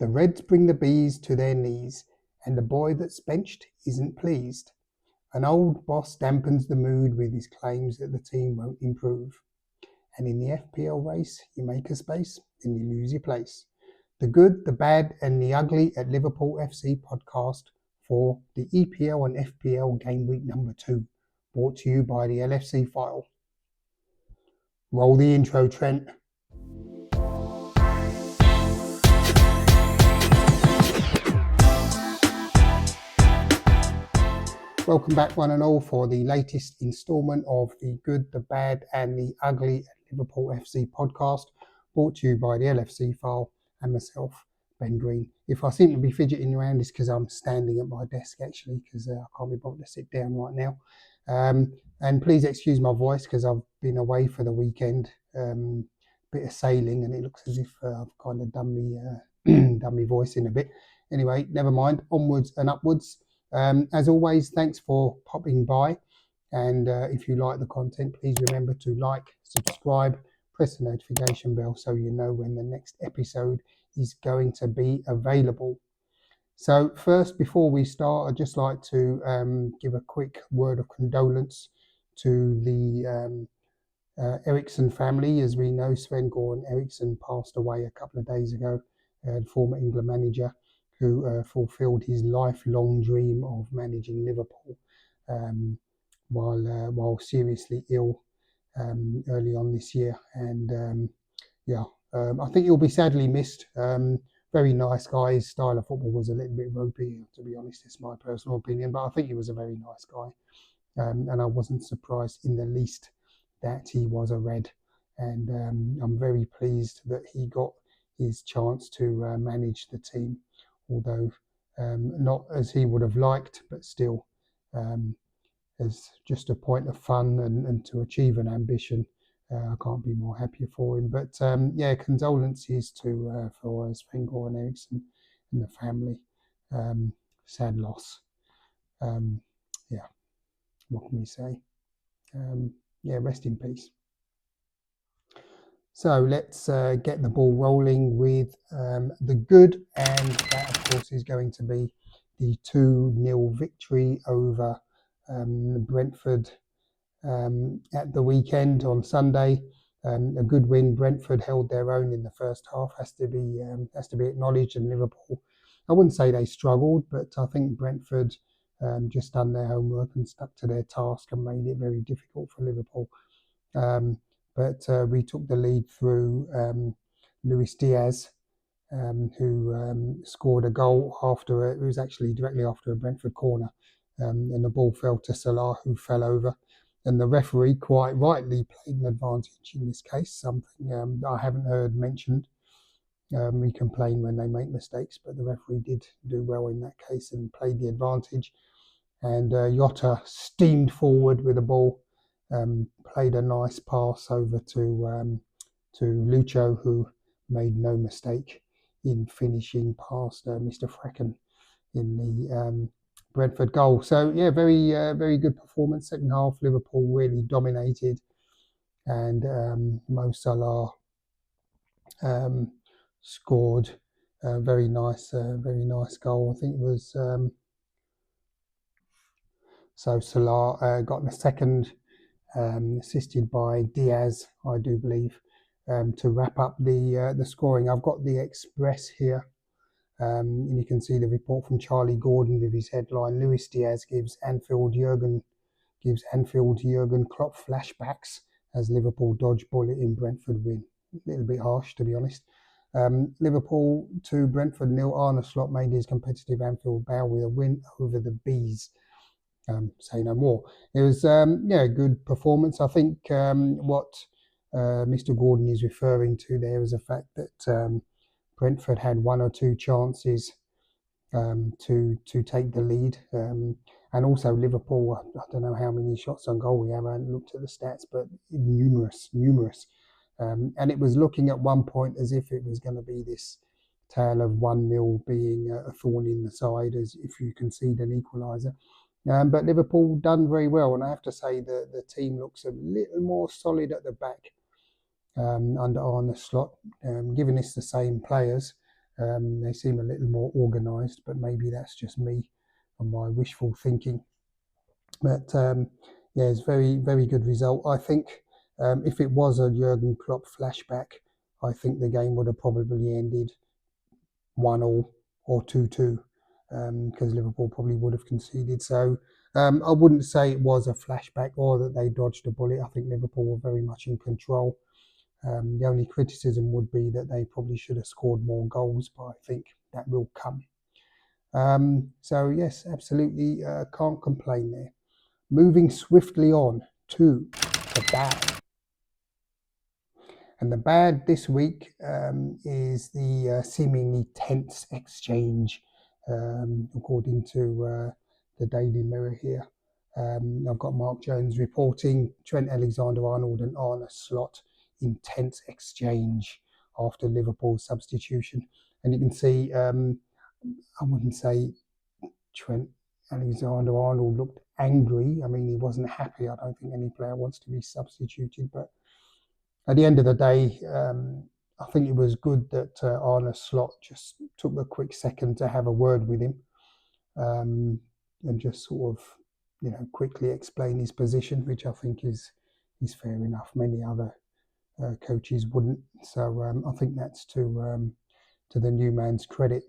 The Reds bring the bees to their knees, and the boy that's benched isn't pleased. An old boss dampens the mood with his claims that the team won't improve. And in the FPL race, you make a space, then you lose your place. The good, the bad, and the ugly at Liverpool FC podcast for the EPL and FPL Game Week number 2, brought to you by the LFC File. Roll the intro, Trent. Welcome back, one and all, for the latest instalment of the Good, the Bad, and the Ugly at Liverpool FC podcast, brought to you by the LFC File and myself, Ben Green. If I seem to be fidgeting around, it's because I'm standing at my desk, actually, because I can't be bothered to sit down right now. And please excuse my voice, because I've been away for the weekend, bit of sailing, and it looks as if I've kind of done me voice in a bit. Anyway, never mind, onwards and upwards. As always, thanks for popping by, and if you like the content, please remember to like, subscribe, press the notification bell so you know when the next episode is going to be available. So first, before we start, I'd just like to give a quick word of condolence to the Eriksson family. As we know, Sven-Goran Eriksson passed away a couple of days ago, former England manager, who fulfilled his lifelong dream of managing Liverpool while seriously ill early on this year. And I think he'll be sadly missed. Very nice guy. His style of football was a little bit ropey, to be honest. It's my personal opinion, but I think he was a very nice guy. And I wasn't surprised in the least that he was a Red. And I'm very pleased that he got his chance to manage the team, although not as he would have liked, but still as just a point of fun and to achieve an ambition. I can't be more happier for him. But condolences to for Sven-Goran Eriksson and the family. Sad loss. What can we say? Rest in peace. So let's get the ball rolling with the good, and that, of course, is going to be the 2-0 victory over Brentford at the weekend on Sunday. A good win. Brentford held their own in the first half, has to be acknowledged, and Liverpool, I wouldn't say they struggled, but I think Brentford just done their homework and stuck to their task and made it very difficult for Liverpool. But we took the lead through Luis Diaz, who scored a goal it was actually directly after a Brentford corner, and the ball fell to Salah, who fell over. And the referee quite rightly played an advantage in this case, something I haven't heard mentioned. We complain when they make mistakes, but the referee did do well in that case and played the advantage. And Jota steamed forward with the ball, played a nice pass over to Lucho, who made no mistake in finishing past Mr. Fracken in the Brentford goal. So very good performance. Second half, Liverpool really dominated, and Mo Salah scored a very nice goal. I think it was so Salah got the second, assisted by Diaz, I do believe, to wrap up the scoring. I've got the Express here, and you can see the report from Charlie Gordon with his headline: Luis Diaz gives Anfield Jurgen Klopp flashbacks as Liverpool dodge bullet in Brentford win. A little bit harsh, to be honest. Liverpool 2, Brentford 0. Arne Slot made his competitive Anfield bow with a win over the Bees. Say no more. It was a good performance. I think what Mr. Gordon is referring to there is the fact that Brentford had one or two chances to take the lead, and also Liverpool, I don't know how many shots on goal we have. I haven't looked at the stats, but numerous. And it was looking at one point as if it was going to be this tale of 1-0 being a thorn in the side as if you concede an equaliser. But Liverpool done very well, and I have to say the team looks a little more solid at the back under Arne Slot, given it's the same players. They seem a little more organised, but maybe that's just me and my wishful thinking. But yeah, it's very, very good result. I think if it was a Jurgen Klopp flashback, I think the game would have probably ended 1-1 or 2-2 because Liverpool probably would have conceded. So I wouldn't say it was a flashback or that they dodged a bullet. I think Liverpool were very much in control. The only criticism would be that they probably should have scored more goals, but I think that will come. So yes, absolutely can't complain there. Moving swiftly on to the bad. And the bad this week is the seemingly tense exchange, according to the Daily Mirror here. I've got Mark Jones reporting Trent Alexander-Arnold and Arne Slot intense exchange after Liverpool's substitution. And you can see, I wouldn't say Trent Alexander-Arnold looked angry. I mean, he wasn't happy. I don't think any player wants to be substituted, but at the end of the day, I think it was good that Arne Slot just took a quick second to have a word with him and just sort of, quickly explain his position, which I think is fair enough. Many other coaches wouldn't. So I think that's to the new man's credit.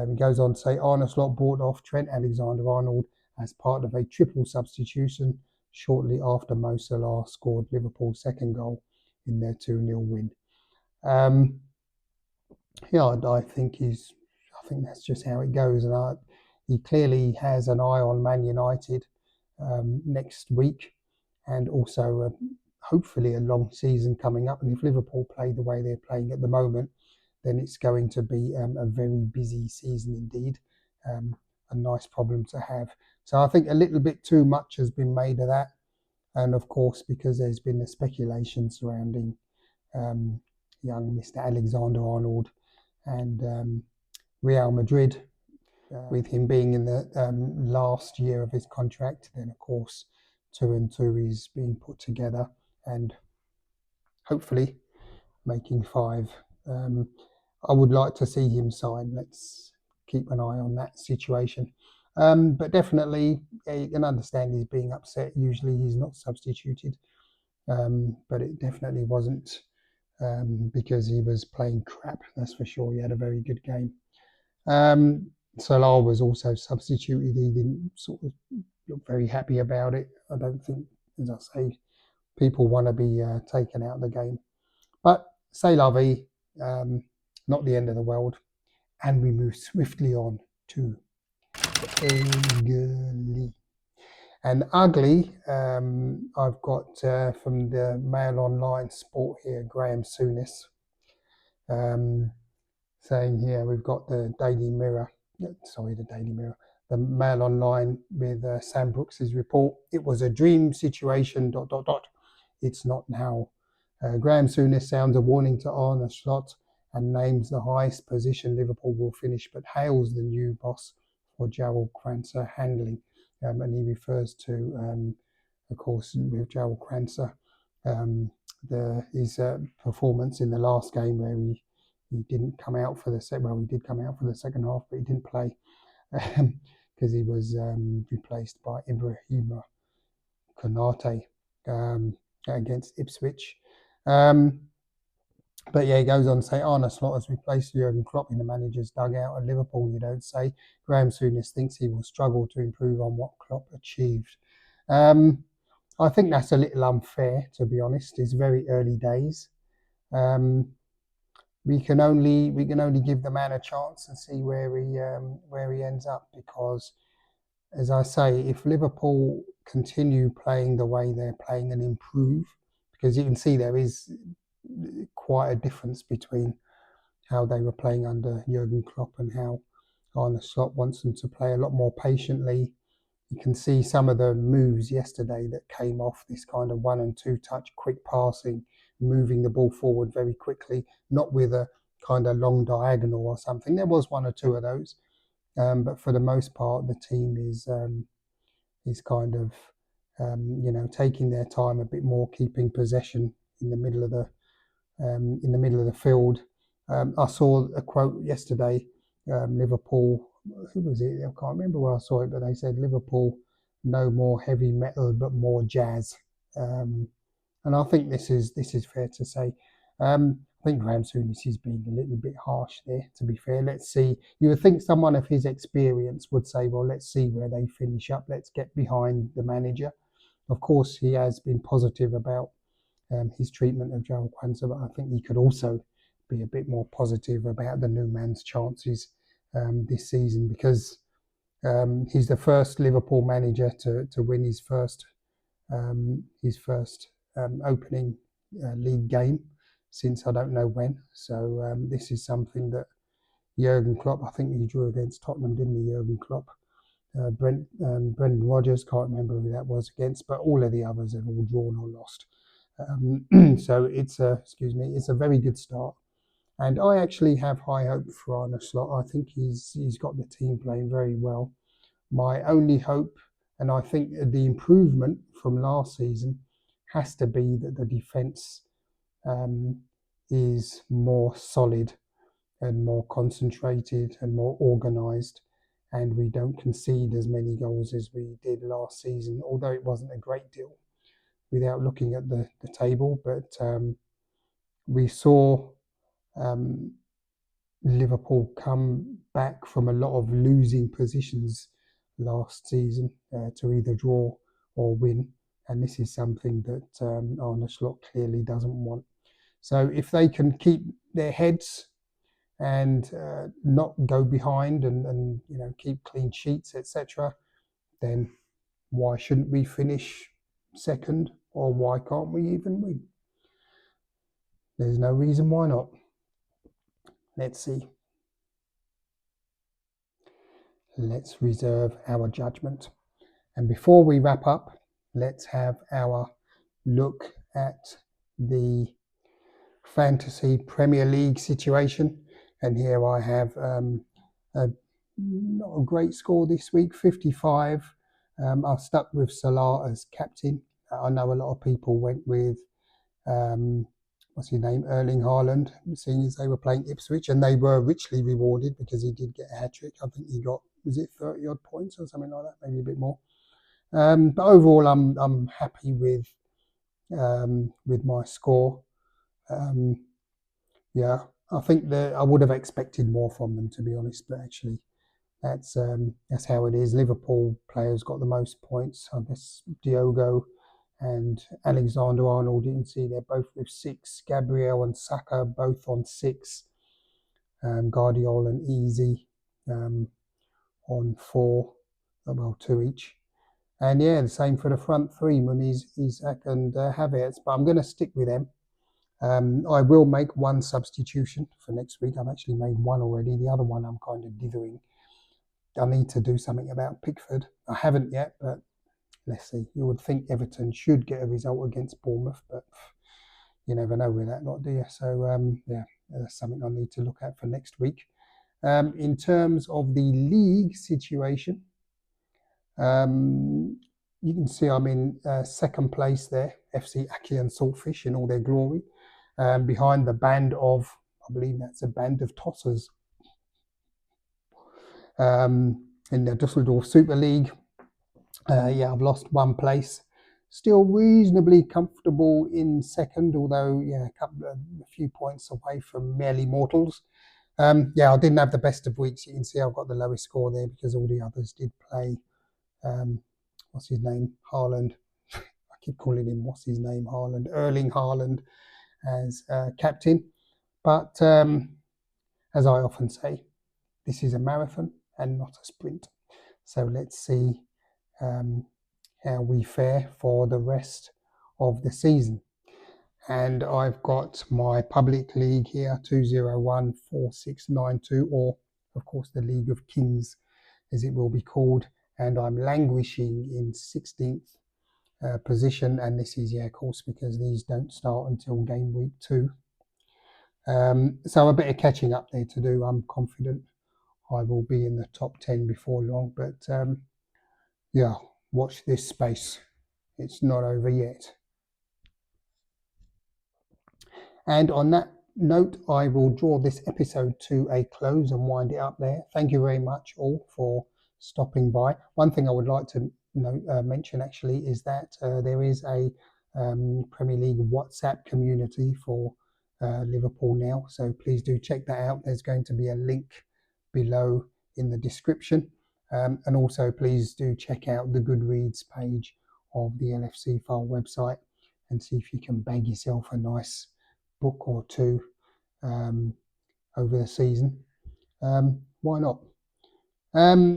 He goes on to say Arne Slot brought off Trent Alexander-Arnold as part of a triple substitution shortly after Mo Salah scored Liverpool's second goal in their 2-0 win. I think that's just how it goes, and he clearly has an eye on Man United next week, and also hopefully a long season coming up. And if Liverpool play the way they're playing at the moment, then it's going to be a very busy season indeed. A nice problem to have. So I think a little bit too much has been made of that. And of course, because there's been the speculation surrounding young Mr. Alexander-Arnold and Real Madrid, with him being in the last year of his contract, then of course 2 and 2 is being put together and hopefully making 5. I would like to see him sign. Let's keep an eye on that situation. But definitely, you can understand he's being upset. Usually he's not substituted, but it definitely wasn't because he was playing crap, that's for sure. He had a very good game. Salah was also substituted. He didn't sort of look very happy about it. I don't think, as I say, people want to be taken out of the game. But c'est la vie, not the end of the world. And we move swiftly on to ugly. And ugly, I've got from the Mail Online Sport here, Graham Souness, saying here we've got the Daily Mirror, the Mail Online with Sam Brooks's report. It was a dream situation, ... It's not now. Graham Souness sounds a warning to Arne Slot and names the highest position Liverpool will finish, but hails the new boss for Jarrell Krancer handling. And he refers to, of course, with Jarrell Krancer, his performance in the last game where he didn't come out for the second. Well, he did come out for the second half, but he didn't play because he was replaced by Ibrahima Konate against Ipswich. But yeah, he goes on to say Arne Slot has replaced Jurgen Klopp in the manager's dugout at Liverpool. You don't say. Graham Souness thinks he will struggle to improve on what Klopp achieved. I think that's a little unfair, to be honest. It's very early days. We can only give the man a chance and see where he ends up, because, as I say, if Liverpool continue playing the way they're playing and improve, because you can see there is quite a difference between how they were playing under Jurgen Klopp and how Arne Slot wants them to play a lot more patiently. You can see some of the moves yesterday that came off this kind of 1 and 2 touch, quick passing, moving the ball forward very quickly, not with a kind of long diagonal or something. There was 1 or 2 of those, but for the most part, the team is kind of taking their time a bit more, keeping possession in the middle of the field, I saw a quote yesterday. Liverpool, who was it? I can't remember where I saw it, but they said Liverpool, no more heavy metal, but more jazz. Um, and I think this is fair to say. I think Graham Souness is being a little bit harsh there. To be fair, let's see. You would think someone of his experience would say, "Well, let's see where they finish up. Let's get behind the manager." Of course, he has been positive about his treatment of Joel Quansah, but I think he could also be a bit more positive about the new man's chances this season because he's the first Liverpool manager to win his first opening league game since I don't know when. So this is something that Jurgen Klopp, I think he drew against Tottenham, didn't he, Jurgen Klopp? Brendan Rodgers, can't remember who that was against, but all of the others have all drawn or lost. So it's a very good start. And I actually have high hope for Arne Slot. I think he's got the team playing very well. My only hope, and I think the improvement from last season, has to be that the defence um, is more solid and more concentrated and more organised, and we don't concede as many goals as we did last season, although it wasn't a great deal without looking at the table. But we saw um, Liverpool come back from a lot of losing positions last season to either draw or win. And this is something that Arne Slot clearly doesn't want. So if they can keep their heads and not go behind and keep clean sheets, etc., then why shouldn't we finish second, or why can't we even win? There's no reason why not. Let's see. Let's reserve our judgment. And before we wrap up, let's have our look at the Fantasy Premier League situation. And here I have not a great score this week, 55. I've stuck with Salah as captain. I know a lot of people went with what's his name, Erling Haaland, seeing as they were playing Ipswich, and they were richly rewarded because he did get a hat trick. I think he got, was it 30 odd points or something like that, maybe a bit more. But overall, I'm happy with my score. Yeah, I think that I would have expected more from them, to be honest, but actually that's how it is. Liverpool players got the most points. I guess Diogo and Alexander-Arnold, you can see they're both with 6. Gabriel and Saka both on 6. Guardiola and Easy on 4. Well, 2 each. And yeah, the same for the front 3, Muniz, Isak and Havertz. But I'm going to stick with them. I will make one substitution for next week. I've actually made one already. The other one I'm kind of dithering. I need to do something about Pickford. I haven't yet, but let's see. You would think Everton should get a result against Bournemouth, but you never know with that lot, do you? So yeah, that's something I need to look at for next week. In terms of the league situation, you can see I'm in second place there, FC Aki and Saltfish in all their glory, behind the band of, I believe that's a band of tossers in the Dusseldorf Super League. Yeah, I've lost 1 place. Still reasonably comfortable in second, although yeah, a few points away from merely mortals. Yeah, I didn't have the best of weeks. You can see I've got the lowest score there because all the others did play. What's his name? Haaland. I keep calling him what's his name? Haaland. Erling Haaland as captain. But as I often say, this is a marathon and not a sprint. So let's see how we fare for the rest of the season. And I've got my public league here, 2014692, or of course the League of Kings as it will be called, and I'm languishing in 16th position, and this is, yeah, of course, because these don't start until game week 2. So a bit of catching up there to do. I'm confident I will be in the top 10 before long, but yeah, watch this space. It's not over yet. And on that note, I will draw this episode to a close and wind it up there. Thank you very much all for stopping by. One thing I would like to mention actually is that there is a Premier League WhatsApp community for Liverpool now, so please do check that out. There's going to be a link below in the description, and also please do check out the Goodreads page of the LFC File website and see if you can bag yourself a nice book or two over the season. Why not?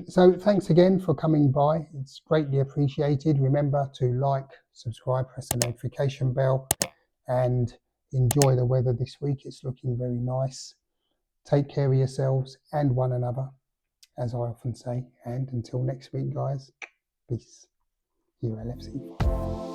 So thanks again for coming by. It's greatly appreciated. Remember to like, subscribe, press the notification bell, and enjoy the weather this week. It's looking very nice. Take care of yourselves and one another, as I often say. And until next week, guys, peace. Your LFC.